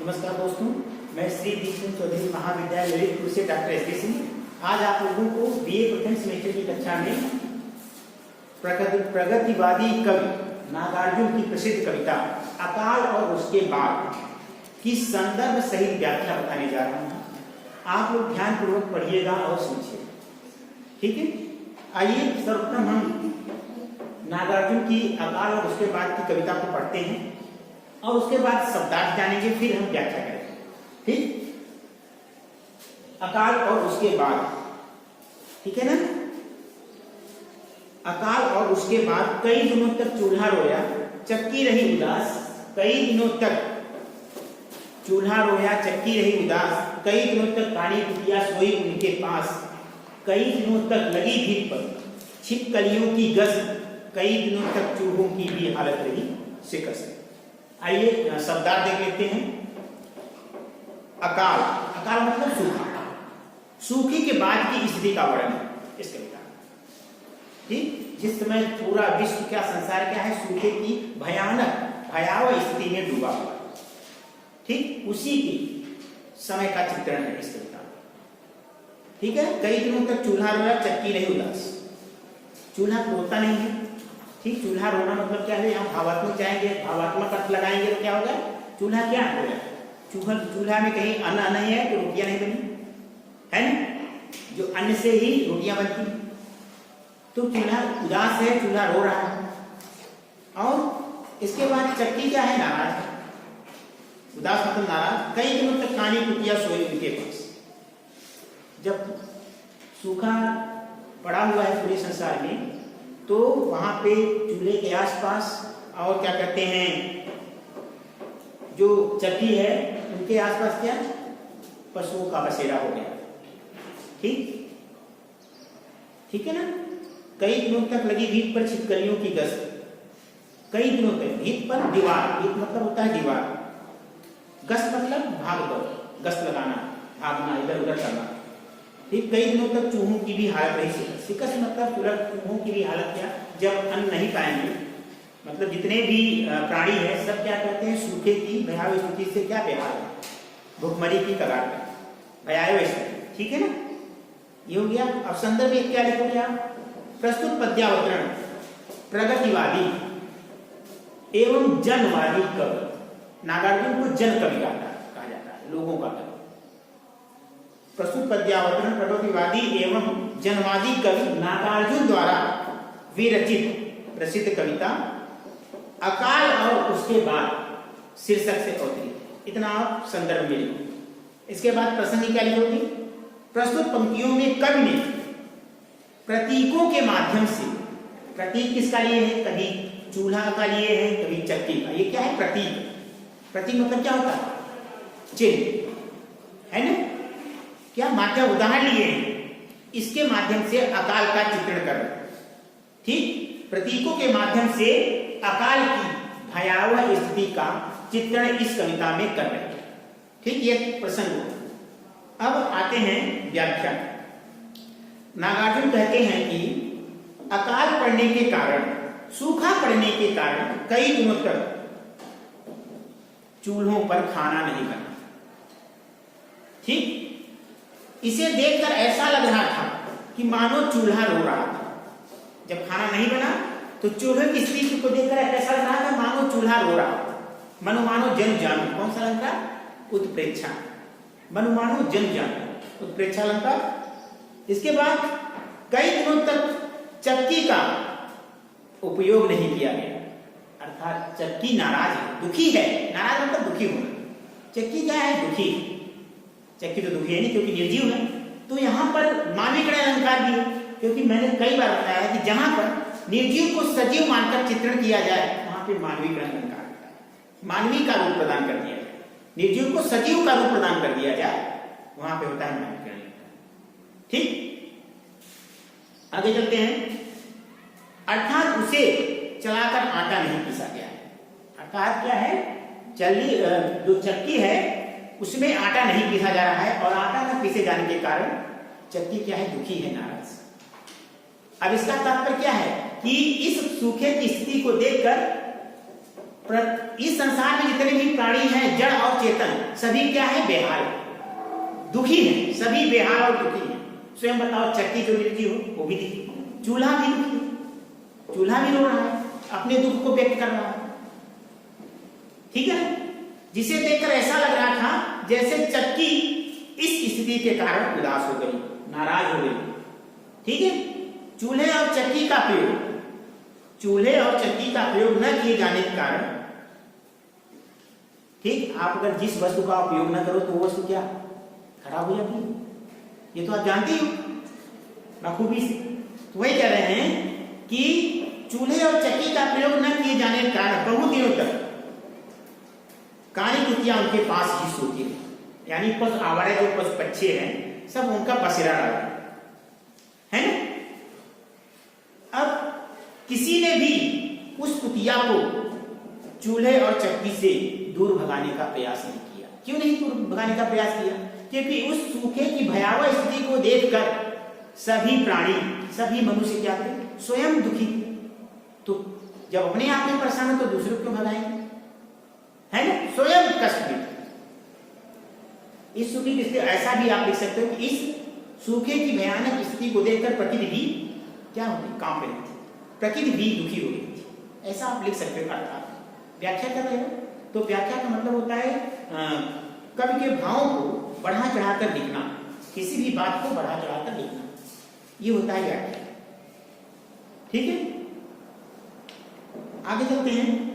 नमस्कार दोस्तों, मैं श्री दीपचंद चौधरी महाविद्यालय ललितपुर से डॉक्टर एस सिंह आज आप लोगों को बीए प्रथम सेमेस्टर की कक्षा में प्रगतिवादी कवि नागार्जुन की प्रसिद्ध कविता अकाल और उसके बाद की संदर्भ सहित व्याख्या बताने जा रहा हूँ। आप लोग ध्यान पूर्वक पढ़िएगा और सुनिए, ठीक है। आइए सर्वप्रथम हम नागार्जुन की अकाल और उसके बाद की कविता को पढ़ते हैं और उसके बाद शब्दार्थ जानेंगे, फिर हम व्याख्या करेंगे, ठीक। अकाल और उसके बाद, ठीक है ना। अकाल और उसके बाद कई दिनों तक चूल्हा रोया चक्की रही उदास, कई दिनों तक चूल्हा रोया चक्की रही उदास, कई दिनों तक पानी कुटिया सोई उनके पास, कई दिनों तक लगी भीड़ पर छिपकलियों की गश्त, कई दिनों तक चूहों की भी हालत रही शिकस्त। आइए शब्दार्थ देख लेते हैं। अकाल, अकाल मतलब सूखा, सूखे के बाद की स्थिति का वर्णन इस कविता में, ठीक। जिस समय पूरा विश्व क्या, संसार क्या है, सूखे की भयानक भयावह स्थिति में डूबा हुआ, ठीक, उसी की समय का चित्रण है इस कविता में, ठीक है। कई दिनों तक चूल्हा रोया चक्की रही उदास, चूल्हा रोता नहीं है, ठीक। चूल्हा रोना मतलब क्या है, यहाँ भावात्मक जाएंगे, भावात्मक अर्थ लगाएंगे तो क्या होगा, चूल्हा क्या होगा, चूल्हा में कहीं अन्न नहीं है तो रोटियां नहीं बनी है ना, जो अन्न से ही रोटियां बनती, तो चूल्हा उदास है, चूल्हा रो रहा है। और इसके बाद चक्की क्या है, नाराज है, उदास मतलब नाराज। कई दिनों तक कानी कुटिया सोई उनके पास, जब सूखा पड़ा हुआ है पूरे संसार में तो वहां पे चूल्हे के आसपास और क्या कहते हैं, जो चक्की है उनके आसपास क्या, पशुओं का बसेरा हो गया, ठीक, ठीक है ना। कई दिनों तक लगी भीत पर छिपकलियों की गश्त, कई दिनों तक, भीत पर दीवार, भीत मतलब होता है दीवार, गश्त मतलब भाग दौड़, गश्त लगाना, भागना, इधर उधर करना, ठीक। कई दिनों तक चूहों की भी हालत रही शिकस्त, शिकस्त मतलब चूहों की भी हालत क्या, जब अन्न नहीं पाएंगे, मतलब जितने भी प्राणी है सब क्या कहते हैं, सूखे की भयावह स्थिति से क्या बेहाल है, भुखमरी की कगार पे, भयावह स्थिति, ठीक है ना। ये हो गया। अब संदर्भ में क्या लिखोगे आप, प्रस्तुत पद्यावतरण प्रगतिवादी एवं जनवादी कवि, नागार्जुन को जन कवि कहा जाता है, लोगों का कवि। प्रस्तुत पद्यावतरण प्रगतिवादी एवं जनवादी कवि नागार्जुन द्वारा विरचित प्रसिद्ध कविता अकाल और उसके बाद शीर्षक से अवतरित, इतना आप संदर्भ में लिखो। इसके बाद प्रसंग क्या लिखोगे, प्रस्तुत पंक्तियों में कवि ने प्रतीकों के माध्यम से, प्रतीक किसका लिए है, कभी चूल्हा का लिए है, कभी चक्की का, ये क्या है, प्रतीक। प्रतीक मतलब क्या होता है, चिन्ह है ना, क्या माध्यम उदाहरण लिए हैं, इसके माध्यम से अकाल का चित्रण कर, ठीक। प्रतीकों के माध्यम से अकाल की भयावह स्थिति का चित्रण इस कविता में कर रहे हैं, ठीक। ये प्रसंग। अब आते हैं व्याख्या। नागार्जुन कहते हैं कि अकाल पड़ने के कारण, सूखा पड़ने के कारण कई दिनों तक चूल्हों पर खाना नहीं बना, ठीक। इसे देखकर ऐसा लग रहा था कि मानो चूल्हा रो रहा था। जब खाना नहीं बना तो चूल्हे की स्थिति को देखकर ऐसा लग रहा था मानो चूल्हा रो रहा था। मनुमानो जन जानो, कौन सा अलंकार, उत्प्रेक्षा, मनुमानो जन जानो, उत्प्रेक्षा अलंकार। इसके बाद कई दिनों तक चक्की का उपयोग नहीं किया गया, अर्थात चक्की नाराज है, दुखी है, नाराज मतलब दुखी होना। चक्की क्या है, दुखी, चक्की तो दुखी है नहीं क्योंकि निर्जीव है, तो यहाँ पर मानवीकरण अलंकार भी है, क्योंकि मैंने कई बार बताया है कि जहां पर निर्जीव को सजीव मानकर चित्रण किया जाए वहां पे मानवीकरण अलंकार होता है, मानवीय का रूप प्रदान कर दिया जाए, निर्जीव को सजीव का रूप प्रदान कर दिया जाए वहां पे होता है मानवीकरण अलंकार, ठीक। आगे चलते हैं। अर्थात उसे चलाकर आटा नहीं पीसा गया है, अर्थात क्या है, चली जो चक्की है उसमें आटा नहीं पीसा जा रहा है, और आटा न पीसे जाने के कारण चक्की क्या है, दुखी है, नाराज। अब इसका तात्पर्य क्या है कि इस सूखे की स्थिति को देखकर इस संसार में जितने भी प्राणी हैं, जड़ और चेतन, सभी क्या है? बेहाल, दुखी है, सभी बेहाल और दुखी है। स्वयं बताओ, चक्की जो निर्जीव हो वो भी दुखी, चूल्हा भी दुखी है, चूल्हा भी रो रहा है, अपने दुख को व्यक्त कर रहा है। ठीक है, जिसे देखकर ऐसा लग रहा था जैसे चक्की इस स्थिति के कारण उदास हो गई, नाराज हो गई। ठीक है, चूल्हे और चक्की का प्रयोग, चूल्हे और चक्की का प्रयोग न किए जाने के कारण, ठीक, आप अगर जिस वस्तु का उपयोग न करो तो वो वस्तु क्या? खराब हो जाती है। ये तो आप जानते हो बखूबी से। तो वही कह रहे हैं कि चूल्हे और चक्की का प्रयोग न किए जाने के कारण बहुत दिनों तक कार्य कृतियां उनके पास ही सोती है, यानी पशु आवारे जो पशु पक्षी हैं सब उनका बसेरा रहा है ना। अब किसी ने भी उस कुतिया को चूल्हे और चक्की से दूर भगाने का प्रयास नहीं किया। क्यों नहीं दूर भगाने का प्रयास किया? क्योंकि उस सूखे की भयावह स्थिति को देखकर सभी प्राणी, सभी मनुष्य क्या थे? स्वयं दुखी। तो जब अपने आप में परेशान हो तो दूसरों क्यों भगाएंगे? है ना, स्वयं कष्ट में। इस सूखे की स्थिति ऐसा भी आप लिख सकते हो कि इस सूखे की भयानक स्थिति को देखकर प्रकृति भी क्या हो गई? कांप रही थी, प्रकृति भी दुखी हो गई थी, ऐसा आप लिख सकते हो। अर्थात व्याख्या कर रहे हो तो व्याख्या का मतलब होता है कवि के भावों को बढ़ा चढ़ाकर लिखना, किसी भी बात को बढ़ा चढ़ाकर लिखना, ये होता है व्याख्या। ठीक है, आगे चलते हैं।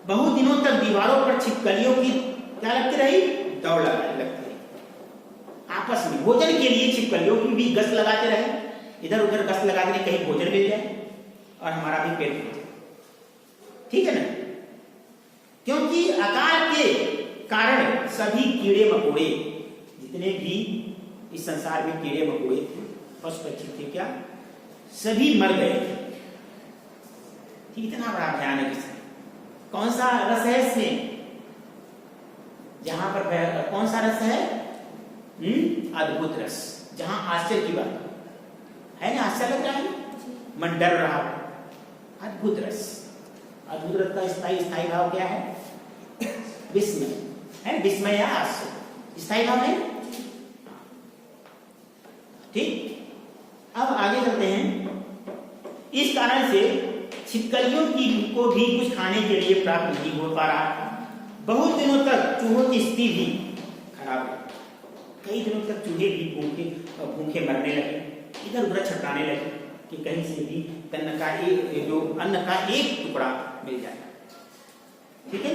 बहुत दिनों तक दीवारों पर छिपकलियों की क्या लगती रही? दौड़ लगती रही। आपस में भोजन के लिए छिपकलियों की भी गश्त लगाते रहे, इधर उधर गश्त लगाते रहे, कहीं भोजन मिल जाए और हमारा भी पेट भर जाए। ठीक है ना, क्योंकि अकाल के कारण सभी कीड़े मकोड़े, जितने भी इस संसार में कीड़े मकोड़े थे, पशु पक्षी थे, क्या सभी मर गए। ठीक, इतना बड़ा भयानक है। कौन सा रस है इसमें? जहां पर कौन सा रस है? अद्भुत रस, जहां आश्चर्य की बात है ना, आश्चर्य लग रहा है, मन डर रहा है। अद्भुत रस, अद्भुत रस का स्थायी भाव क्या है? विस्मय है, विस्मय या आश्चर्य स्थायी भाव है। ठीक, अब आगे चलते हैं। इस कारण से छिपकलियों की को भी कुछ खाने के लिए प्राप्त नहीं हो पा रहा था। बहुत दिनों तक चूहों की स्थिति भी खराब है। कई दिनों तक चूहे भी भूखे मरने लगे, इधर उधर छटकाने लगे कि कहीं से भी अन्न का एक टुकड़ा मिल जाए। ठीक है,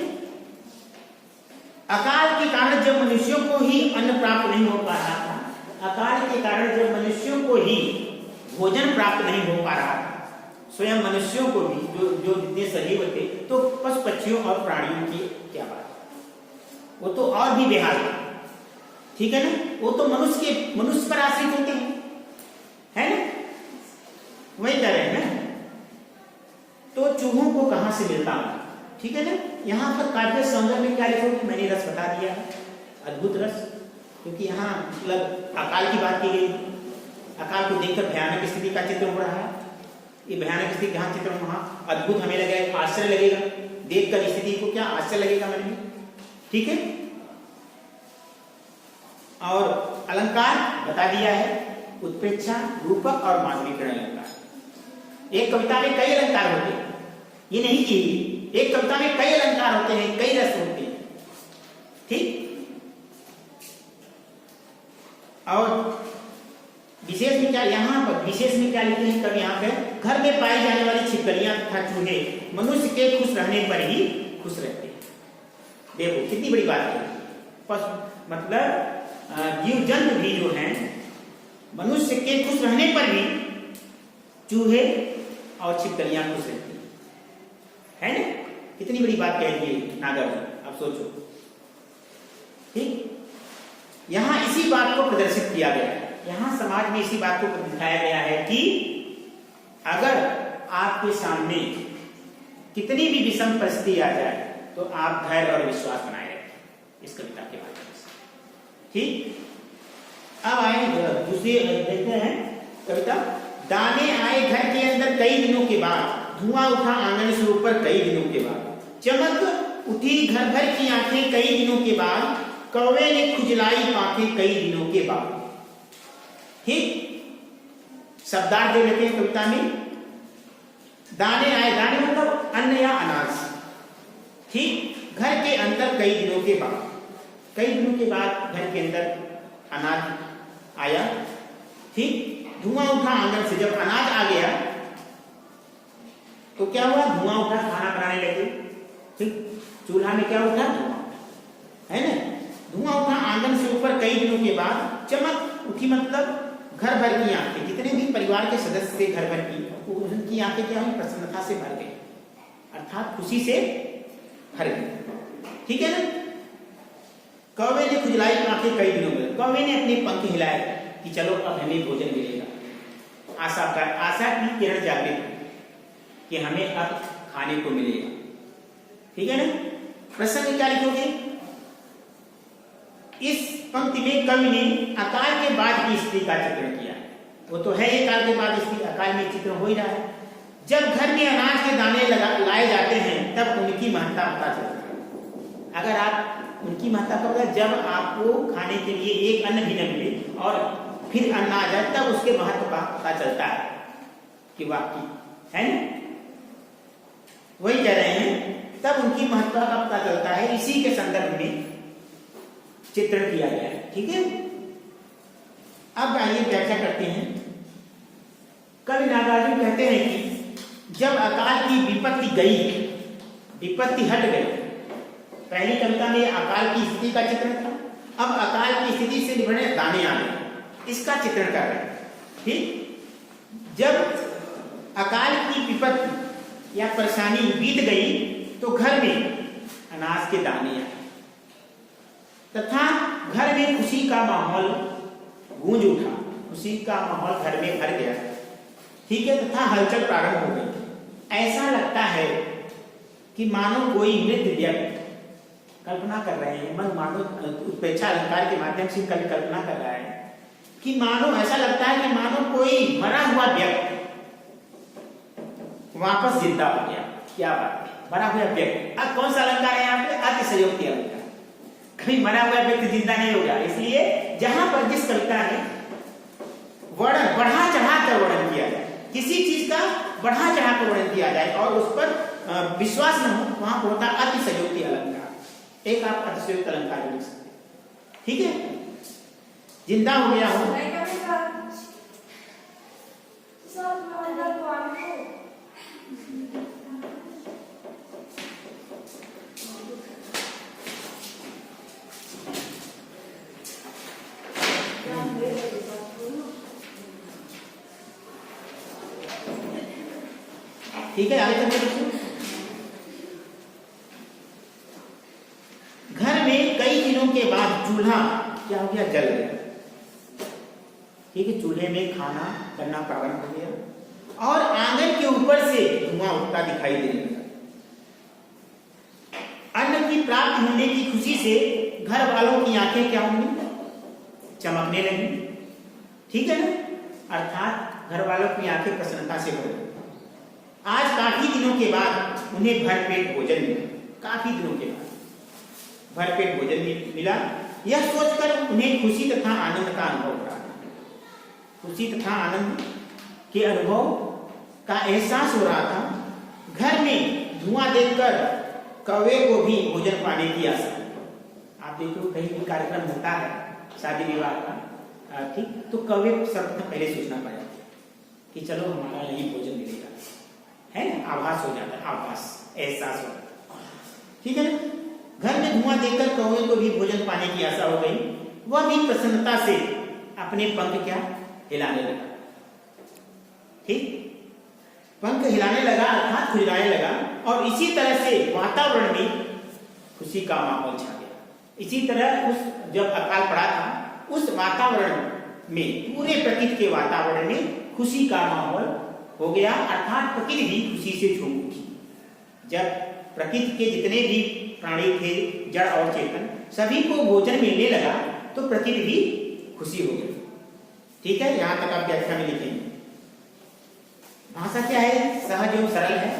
अकाल के कारण जब मनुष्यों को ही अन्न प्राप्त नहीं हो पा रहा था, अकाल के कारण जब मनुष्यों को ही भोजन प्राप्त नहीं हो पा रहा था, स्वयं मनुष्यों को भी, जो जितने सजीव थे, तो पशु पक्षियों और प्राणियों की क्या बात, वो तो और भी बेहाल है। ठीक है ना, वो तो मनुष्य पर आश्रित होते हैं, है ना, वही कह रहे हैं ना। तो चूहों को कहां से मिलता? ठीक है ना, यहाँ पर काव्य सौंदर्य में क्या लिखोगे? मैंने रस बता दिया है, अद्भुत रस, क्योंकि यहाँ मतलब अकाल की बात की गई। अकाल को देखकर भयानक स्थिति का चित्र हो रहा है। ये भयानक स्थिति जहां चित्र हो वहां अद्भुत हमें लगेगा, आश्चर्य लगेगा, देखकर स्थिति को क्या आश्चर्य लगेगा मन में। ठीक है, और अलंकार बता दिया है, उत्प्रेक्षा, रूपक और माधुरीकरण अलंकार। एक कविता में कई अलंकार होते हैं, ये नहीं कि एक कविता में कई अलंकार होते हैं, कई रस होते हैं। ठीक, और विशेष में क्या, यहाँ पर विशेष में क्या लिखते हैं कवि? यहाँ पे घर में पाई जाने वाली छिपकलियां तथा चूहे मनुष्य के खुश रहने पर ही खुश रहते हैं। देखो कितनी बड़ी बात है। मतलब जीव जंतु भी जो हैं, मनुष्य के खुश रहने पर भी चूहे और छिपकलियां खुश रहती है ना। कितनी बड़ी बात कह दी नागर, आप सोचो। ठीक, यहां इसी बात को प्रदर्शित किया गया है, यहां समाज में इसी बात को दिखाया गया है कि अगर आपके सामने कितनी भी विषम परिस्थिति आ जाए तो आप धैर्य और विश्वास बनाए रखें, इस कविता के माध्यम से। ठीक, अब आए दूसरी देखते हैं कविता। दाने आए घर के अंदर कई दिनों के बाद, धुआं उठा आंगन से ऊपर कई दिनों के बाद, चमक उठी घर भर की आंखें कई दिनों के बाद, कौवे ने खुजलाई आंखें कई दिनों के बाद। ठीक, शब्दार्थ दे लेते हैं कविता में। दाने आए, दाने मतलब अन्न या अनाज। ठीक, घर के अंदर कई दिनों के बाद, कई दिनों के बाद घर के अंदर अनाज आया। ठीक, धुआं उठा आंगन से, जब अनाज आ गया तो क्या हुआ, धुआं उठा, खाना बनाने लगे। ठीक, चूल्हा में क्या उठा, धुआं, है ना। धुआं उठा आंगन से ऊपर कई दिनों के बाद, चमक उठी मतलब घर भर की आंखें, जितने भी परिवार के सदस्य थे घर भर की, उनकी आंखें क्या हुई, प्रसन्नता से भर गई, अर्थात खुशी से भर गई। ठीक है ना। कौवे ने खुजलाई आंखें कई दिनों में, कौवे ने अपने पंख हिलाए कि चलो अब हमें भोजन मिलेगा। आशा की किरण जागृत कि हमें अब खाने को मिलेगा। ठीक है ना। प्रसंग क्या लिखोगे, इस पंक्ति में कवि ने अकाल के बाद की स्थिति का चित्रण किया। वो तो है, एक काल के बाद स्थिति, अकाल में चित्र हो ही रहा है। जब घर में अनाज के दाने लाए जाते हैं तब उनकी महत्ता पता चलती है। अगर आप उनकी महत्ता कब, जब आपको खाने के लिए एक अन्न भी न मिले और फिर अन्न आ जाए, तब उसके महत्व का पता चलता है कि वाकई, है ना। वही कह रहे हैं, तब उनकी महत्ता का पता चलता है। इसी के संदर्भ में चित्रण किया गया है। ठीक है। अब आइए व्याख्या करते हैं। कवि नागार्जुन कहते हैं कि जब अकाल की विपत्ति गई, विपत्ति हट गई, पहली कविता में अकाल की स्थिति का चित्रण था, अब अकाल की स्थिति से निभने दाने आ गए, इसका चित्रण कर रहे हैं। ठीक, जब अकाल की विपत्ति या परेशानी बीत गई तो घर में अनाज के दाने आए तथा घर में खुशी का माहौल गूंज उठा, खुशी का माहौल घर में भर गया। ठीक है, तथा हलचल प्रारंभ हो गई। ऐसा लगता है कि मानो कोई मृत व्यक्ति, कल्पना कर रहे हैं, मन मानो उत्प्रेक्षा अलंकार के माध्यम से कवि कल्पना कर रहा है कि मानो, ऐसा लगता है कि मानो कोई मरा हुआ व्यक्ति वापस जिंदा हो गया। क्या बात है, मरा हुआ व्यक्ति। अब कौन सा अलंकार है यहाँ पे, अतिशयोक्ति अलंकार। कभी मरा हुआ व्यक्ति जिंदा नहीं हो गया, इसलिए जहां पर जिस कविता में वर्णन बढ़ा चढ़ा कर वर्णन किया जाए, किसी चीज का बढ़ा चढ़ा कर वर्णन किया जाए और उस पर विश्वास न हो, वहां पर होता अतिशयोक्ति अलंकार। एक आप अतिशयोक्ति अलंकार लिख सकते। ठीक है, जिंदा हो गया हो, ठीक है। आगे चलते देखिए, घर में कई दिनों के बाद चूल्हा क्या हो गया, जल गया। ठीक है, चूल्हे में खाना बनना प्रारंभ हो गया और आंगन के ऊपर से धुआं उठता दिखाई देने लगा। अन्न की प्राप्ति होने की खुशी से घर वालों की आंखें क्या होंगी, चमकने लगी। ठीक है ना, अर्थात घर वालों की आंखें प्रसन्नता से भर गई। आज काफी दिनों के बाद उन्हें भरपेट भोजन मिला, काफी दिनों के बाद भरपेट भोजन मिला। यह सोचकर उन्हें खुशी तथा आनंद का अनुभव हो रहा था। खुशी तथा आनंद के अनुभव का एहसास हो रहा था। घर में धुआं देखकर कौवे को भी भोजन पाने की आशा। आप देखो, कहीं भी कार्यक्रम होता है शादी विवाह का, ठीक, तो कौवे सर्वप्रथम पहले सूचना पाया कि चलो हमारा यही भोजन मिलेगा, है, आभास हो जाता है, आभास, एहसास होता है। ठीक है ना। घर में धुआं देखकर कौवे को भी भोजन पाने की आशा हो गई। वह भी प्रसन्नता से अपने पंख क्या हिलाने लगा। ठीक, पंख हिलाने लगा अर्थात खुजलाने लगा और इसी तरह से वातावरण में खुशी का माहौल छा गया। इसी तरह उस जब अकाल पड़ा था, उस वातावरण में, पूरे प्रकृति के वातावरण में खुशी का माहौल हो गया, अर्थात प्रकृति भी खुशी से झूम उठी। जब प्रकृति के जितने भी प्राणी थे, जड़ और चेतन, सभी को भोजन मिलने लगा तो प्रकृति भी खुशी हो गई। ठीक है, यहां तक आप व्याख्या में लिखेंगे। भाषा क्या है? सहज एवं सरल है,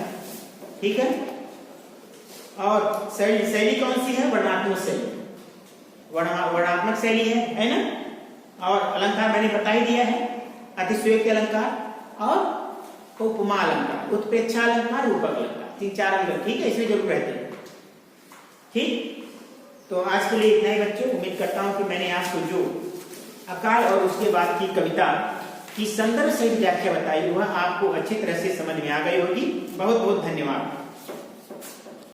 ठीक है। और शैली कौन सी है? वर्णनात्मक शैली, वर्णनात्मक शैली है ना। और अलंकार मैंने बता ही दिया है, अतिशयोक्ति अलंकार और उपमा अलंकार, उत्प्रेक्षा अलंकार, रूपक अलंकार, 3-4 अलंकार, ठीक है, इसमें जरूर रहते हैं, ठीक। तो आज के लिए इतना ही बच्चों। उम्मीद करता हूं कि मैंने आपको जो अकाल और उसके बाद की कविता की संदर्भ सहित व्याख्या बताई वह आपको अच्छी तरह से समझ में आ गई होगी। बहुत बहुत धन्यवाद।